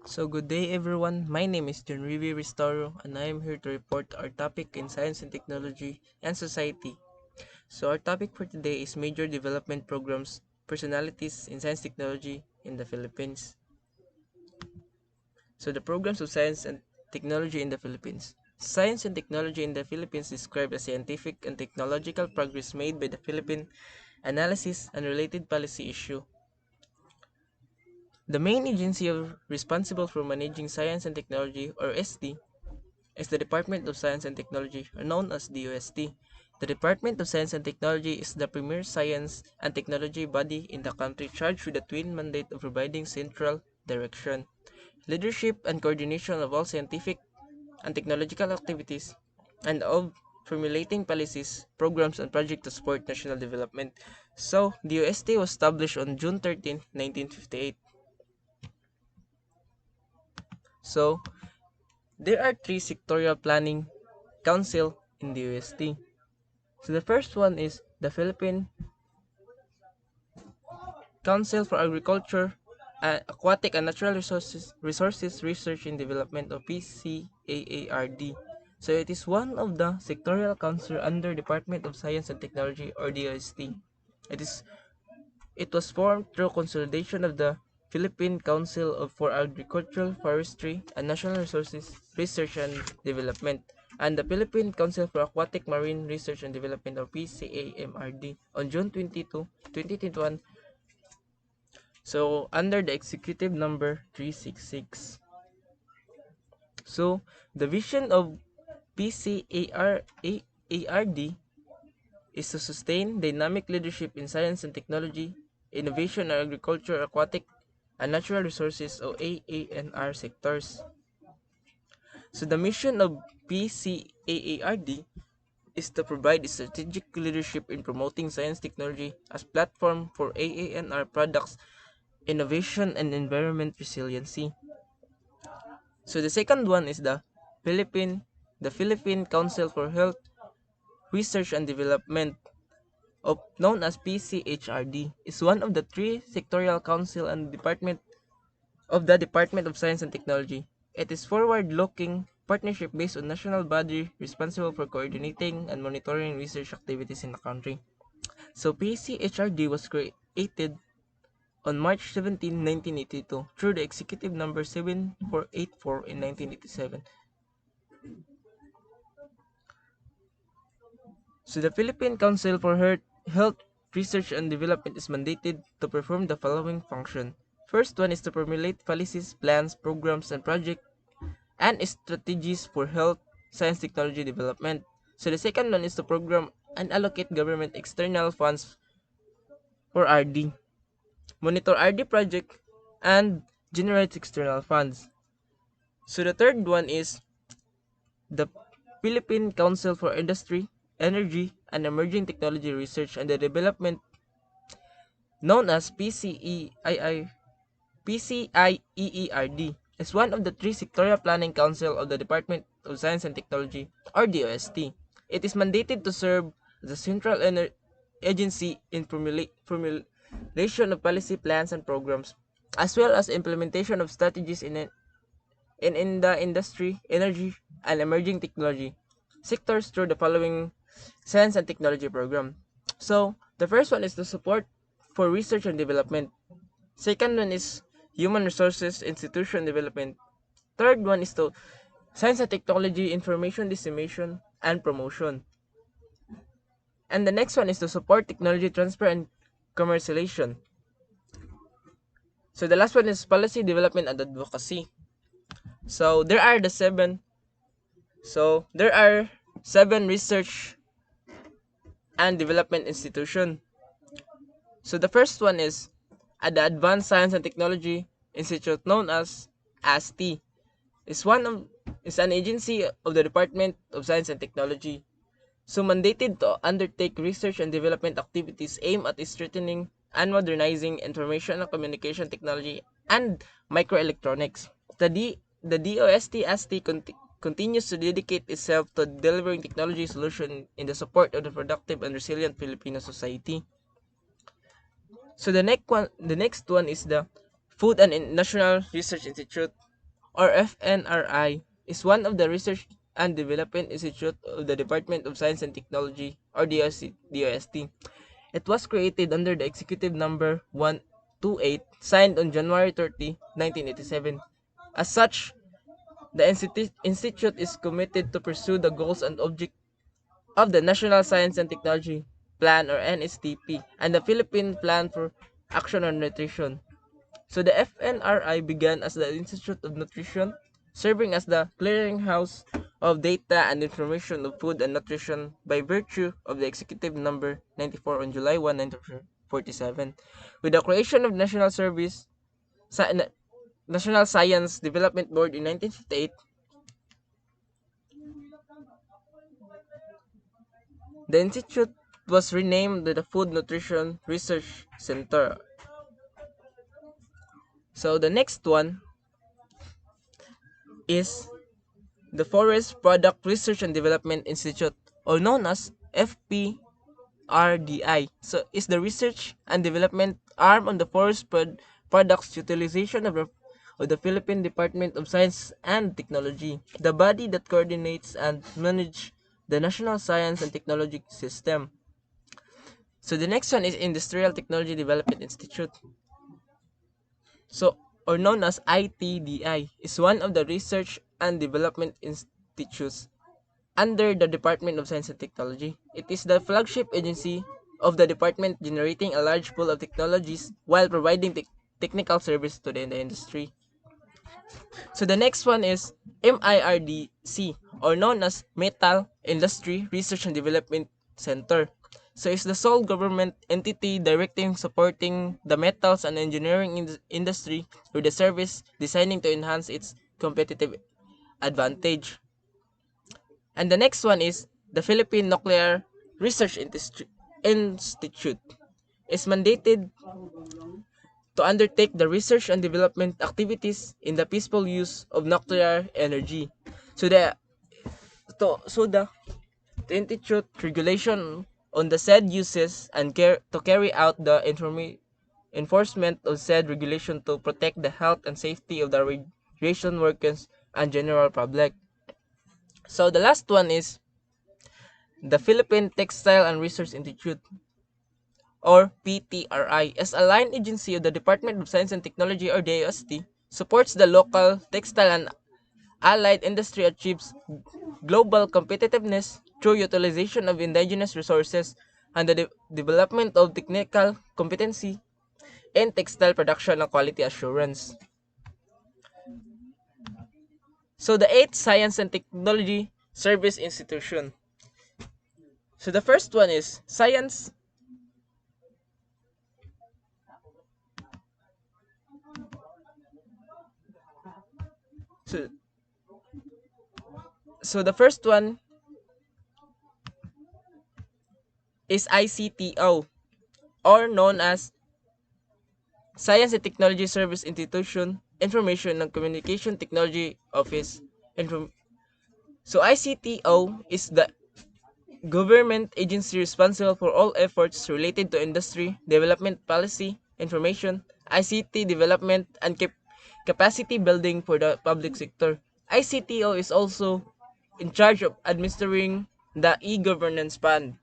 So good day everyone, my name is John Rivi Ristoro and I am here to report our topic in science and technology and society. So our topic for today is major development programs, personalities in science technology in the Philippines. So the programs of science and technology in the Philippines. Science and technology in the Philippines describe the scientific and technological progress made by the Philippine analysis and related policy issue. The main agency responsible for managing science and technology, or SD, is the Department of Science and Technology, or known as DOST. The Department of Science and Technology is the premier science and technology body in the country charged with the twin mandate of providing central direction, leadership, and coordination of all scientific and technological activities, and of formulating policies, programs, and projects to support national development. So, the UST was established on June 13, 1958. So, there are three sectorial planning council in the UST. So the first one is the Philippine Council for Agriculture, Aquatic and Natural Resources Research and Development, or PCAARD. So it is one of the sectorial council under Department of Science and Technology, or DOST. It is it was formed through consolidation of the Philippine Council for Agriculture, Forestry, and National Resources Research and Development, and the Philippine Council for Aquatic Marine Research and Development, or PCAMRD, on June 22, 2021, so under the executive number 366. So the vision of PCARD is to sustain dynamic leadership in science and technology, innovation and agriculture, aquatic, and natural resources, or AANR sectors. So the mission of PCAARD is to provide strategic leadership in promoting science technology as platform for AANR products, innovation, and environment resiliency. So the second one is the Philippine Council for Health Research and Development, known as PCHRD, is one of the three sectorial council and department of the Department of Science and Technology. It is forward-looking partnership based on national body responsible for coordinating and monitoring research activities in the country. So PCHRD was created on March 17, 1982 through the executive number 7484 in 1987. So the Philippine Council for Health Research and Development is mandated to perform the following function. First one is to formulate policies, plans, programs, and projects and strategies for health, science, technology development. So the second one is to program and allocate government external funds for RD, monitor RD project, and generate external funds. So the third one is the Philippine Council for Industry, Energy, and Emerging Technology Research and Development, known as PCIEERD, is one of the three sectorial planning council of the Department of Science and Technology, or DOST. It is mandated to serve as a central agency in formulation of policy plans and programs, as well as implementation of strategies in the industry, energy, and emerging technology sectors through the following science and technology program. So, the first one is the support for research and development. Second one is human resources institution development. Third one is to science and technology information dissemination and promotion. And the next one is to support technology transfer and commercialization. So the last one is policy development and advocacy. So there are the seven. So there are seven research and development institution. So the first one is at the Advanced Science and Technology Institute, known as ASTI. Is an agency of the Department of Science and Technology. So mandated to undertake research and development activities aimed at strengthening and modernizing information and communication technology and microelectronics. The DOST ASTI continues to dedicate itself to delivering technology solutions in the support of the productive and resilient Filipino society. So the next one is the Food and National Research Institute, or FNRI, is one of the research and development institute of the Department of Science and Technology, or DOST. It was created under the executive number 128, signed on January 30, 1987. As such, the institute is committed to pursue the goals and objectives of the National Science and Technology Plan, or NSTP, and the Philippine Plan for Action on Nutrition. So the FNRI began as the Institute of Nutrition, serving as the clearinghouse of data and information of food and nutrition by virtue of the Executive Number 94 on July 1, 1947. With the creation of National Science Development Board in 1958, the institute was renamed the Food Nutrition Research Center. So the next one is the Forest Product Research and Development Institute, or known as FPRDI. So is the research and development arm on the products utilization of the Philippine Department of Science and Technology, the body that coordinates and manages the national science and technology system. So the next one is Industrial Technology Development Institute. So, or known as ITDI, is one of the research and development institutes under the Department of Science and Technology. It is the flagship agency of the department, generating a large pool of technologies while providing technical service to the industry. So the next one is MIRDC, or known as Metal Industry Research and Development Center. So it's the sole government entity directing supporting the metals and engineering industry with the service designing to enhance its competitive advantage. And the next one is the Philippine Nuclear Research Institute. Is mandated to undertake the research and development activities in the peaceful use of nuclear energy. So the institute regulation on the said uses and to carry out the enforcement of said regulation to protect the health and safety of the radiation workers and general public. So the last one is the Philippine Textile and Research Institute, or PTRI, as a line agency of the Department of Science and Technology, or DOST, supports the local textile and allied industry achieves global competitiveness through utilization of indigenous resources and the development of technical competency in textile production and quality assurance. So the 8th Science and Technology Service Institution. So the first one is Science. So, so the first one is ICTO, or known as Science and Technology Service Institution, Information and Communication Technology Office. So ICTO is the government agency responsible for all efforts related to industry, development policy, information, ICT development, and capacity building for the public sector. ICTO is also in charge of administering the e-governance fund.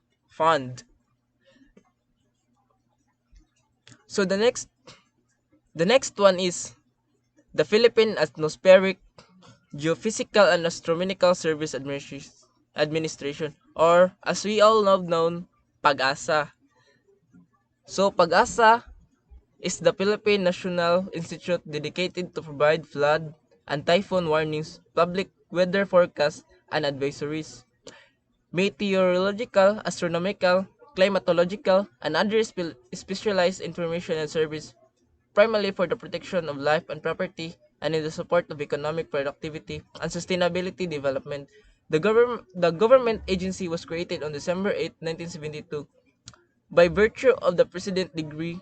So the next one is the Philippine Atmospheric Geophysical and Astronomical Service Administration, or as we all know known, PAGASA. So PAGASA is the Philippine National Institute dedicated to provide flood and typhoon warnings, public weather forecasts, and advisories, meteorological, astronomical, climatological, and other specialized information and service, primarily for the protection of life and property and in the support of economic productivity and sustainability development. The government agency was created on December 8, 1972 by virtue of the President Decree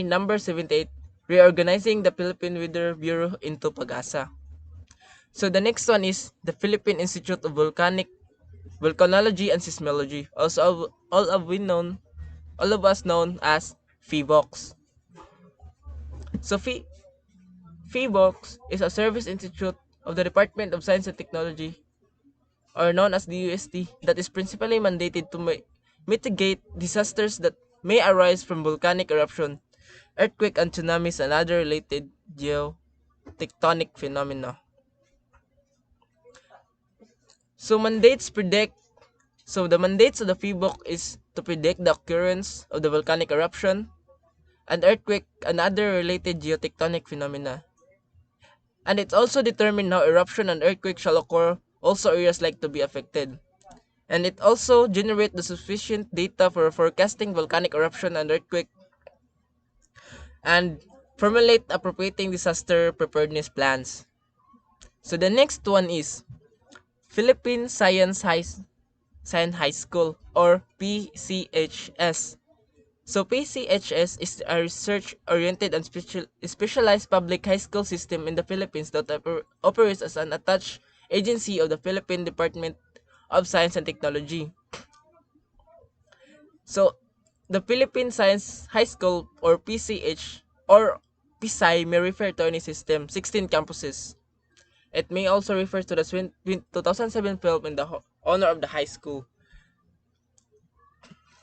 number 78, reorganizing the Philippine Weather Bureau into PAGASA. So the next one is the Philippine Institute of Volcanology and Seismology, also all of us known as PHIVOX. So PHIVOX is a service institute of the Department of Science and Technology, or known as the UST, that is principally mandated to mitigate disasters that may arise from volcanic eruption, earthquake and tsunamis, and other related geotectonic phenomena. So mandates predict So the mandates of the PHIVOC is to predict the occurrence of the volcanic eruption, an earthquake, and other related geotectonic phenomena. And it also determine how eruption and earthquake shall occur, also areas like to be affected. And it also generate the sufficient data for forecasting volcanic eruption and earthquake and formulate appropriating disaster preparedness plans. So the next one is Philippine Science High School, or PCHS. So PCHS is a research-oriented and specialized public high school system in the Philippines that operates as an attached agency of the Philippine Department of Science and Technology. So the Philippine Science High School, or PCH or PSI, may refer to any system, 16 campuses. It may also refer to the 2007 film in the honor of the high school.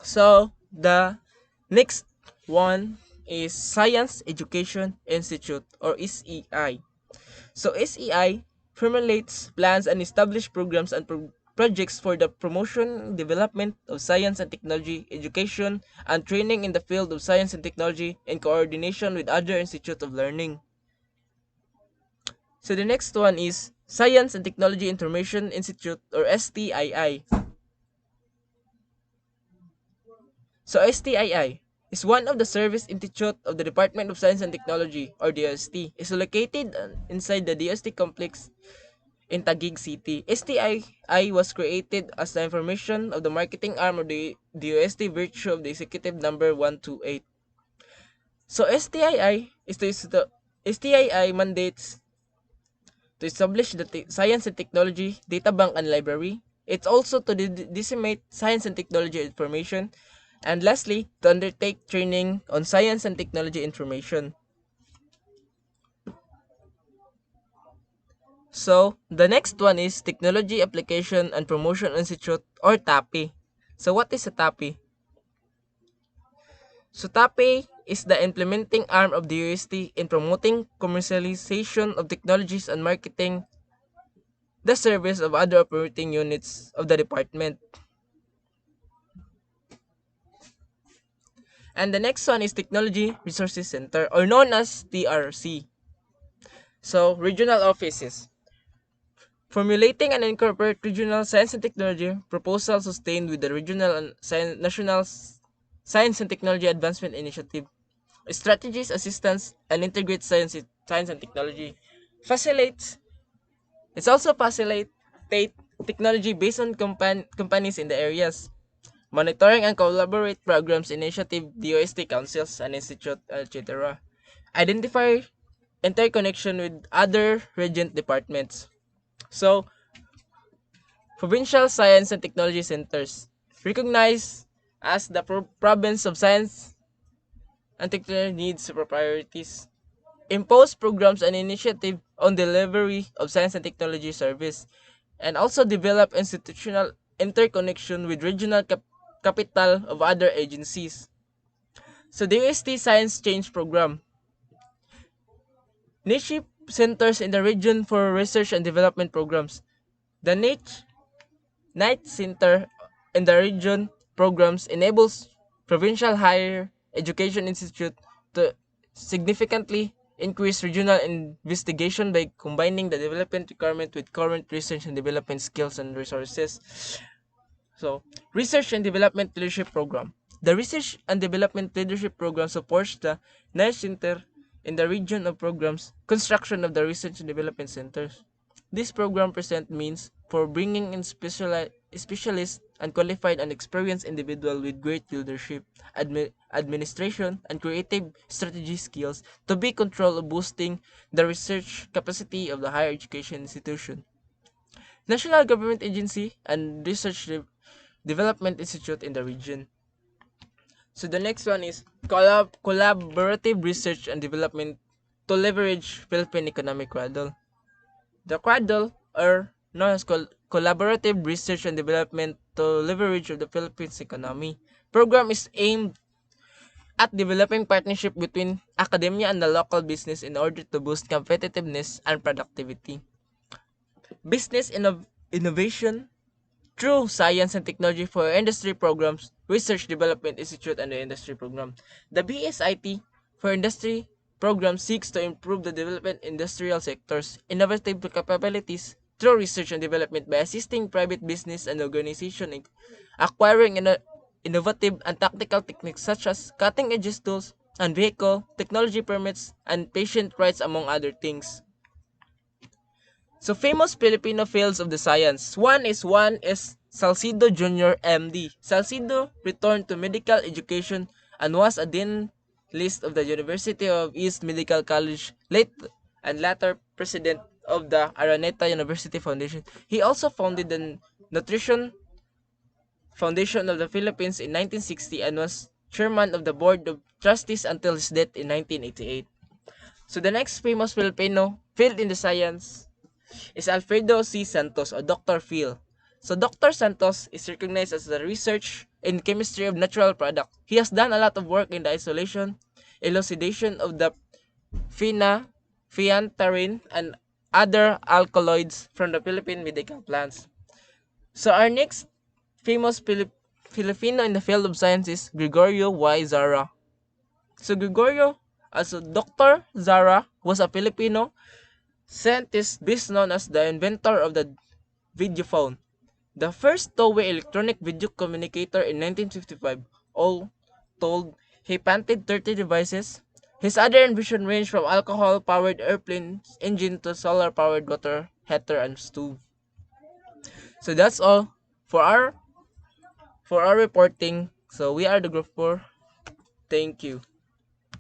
So the next one is Science Education Institute, or SEI. So SEI formulates plans and establishes programs and projects for the promotion, development of science and technology, education, and training in the field of science and technology in coordination with other institutes of learning. So the next one is Science and Technology Information Institute, or STII. So STII is one of the service institute of the Department of Science and Technology, or DOST. Is located inside the DOST complex in Taguig City. STII was created as the information of the marketing arm of the DOST virtue of the executive number 128. So STII mandates to establish the science and technology data bank and library. It's also to disseminate science and technology information. And lastly, to undertake training on science and technology information. So, the next one is Technology Application and Promotion Institute, or TAPI. So, what is a TAPI? So, TAPI is the implementing arm of the UST in promoting commercialization of technologies and marketing the service of other operating units of the department. And the next one is Technology Resources Center, or known as TRC. So, regional offices. Formulating and incorporate regional science and technology proposals sustained with the regional and national science and technology advancement initiative. Strategies, assistance, and integrate science and technology. Facilitates. It's also facilitate technology based on companies in the areas. Monitoring and collaborate programs, initiative, DOST councils and institute, etc. Identify interconnection with other regent departments. So, provincial science and technology centers, recognized as the province of science and technology needs priorities, impose programs and initiative on delivery of science and technology service, and also develop institutional interconnection with regional capital of other agencies. So the UST Science Change Program, niche centers in the region for research and development programs. The Night Center in the region programs enables provincial higher education institute to significantly increase regional investigation by combining the development requirement with current research and development skills and resources. So, Research and Development Leadership Program. The Research and Development Leadership Program supports the Night Center in the region of programs, construction of the Research and Development Centers. This program present means for bringing in specialists and qualified and experienced individuals with great leadership, administration, and creative strategy skills to be control of boosting the research capacity of the higher education institution. National Government Agency and Research Development Institute in the region. So the next one is collaborative research and development to leverage Philippine economic cradle. The cradle, or known as collaborative research and development to leverage of the Philippines economy, program is aimed at developing partnership between academia and the local business in order to boost competitiveness and productivity. Business innovation through science and technology for industry programs, research development institute, and the industry program. The BSIT for industry program seeks to improve the development industrial sectors, innovative capabilities through research and development by assisting private business and organization in acquiring innovative and tactical techniques such as cutting-edge tools and vehicle, technology permits, and patient rights among other things. So famous Filipino fields of the science. One is Salcido Jr. MD. Salcido returned to medical education and was a dean list of the University of East Medical College, late and latter president of the Araneta University Foundation. He also founded the Nutrition Foundation of the Philippines in 1960 and was chairman of the board of trustees until his death in 1988. So the next famous Filipino field in the science is Alfredo C. Santos or Dr. Phil. So Dr. Santos is recognized as the research in chemistry of natural product. He has done a lot of work in the isolation, elucidation of the phenantharine and other alkaloids from the Philippine medical plants. So our next famous Filipino in the field of science is Gregorio Y. Zara. So Gregorio, also Dr. Zara, was a Filipino scientist best known as the inventor of the videophone, the first two-way electronic video communicator in 1955. All told, he patented 30 devices. His other invention ranged from alcohol-powered airplane engine to solar-powered water heater and stove. So that's all for our reporting. So we are the group 4. Thank you.